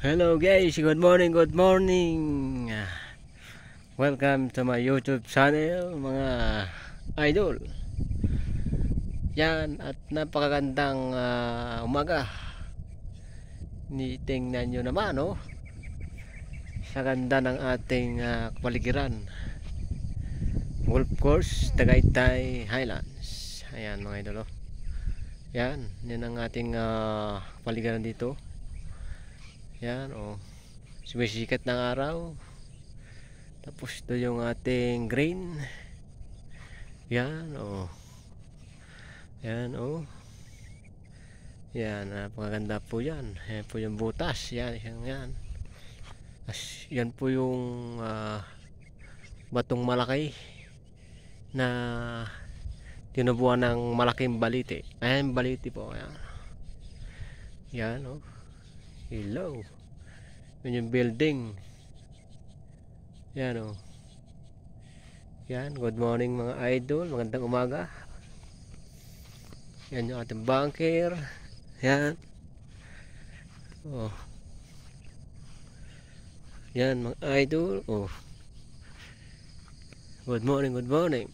Hello guys, good morning, good morning. Welcome to my YouTube channel mga idol. Yan, at napakagandang umaga. Tingnan nyo naman, oh, sa ganda ng ating kapaligiran. Golf course, Tagaytay Highlands. Ayan mga idol, oh. Yan ang ating kapaligiran dito. Yan, oh, sumisikat ng araw. Tapos ito yung ating green. Yan, oh. Yan, oh. Yan, napakaganda po yan. Yan po yung butas. Yan, yan. Yan po yung batong malaki na tinubuan ng malaking balite. Ayan, balite po. Yan, yan, oh. Hello. Yun yung building. Yan, oh. Yan, good morning mga idol. Magandang umaga. Yan yung ating bunker. Yan. Oh. Yan mga idol. Oh. Good morning, good morning.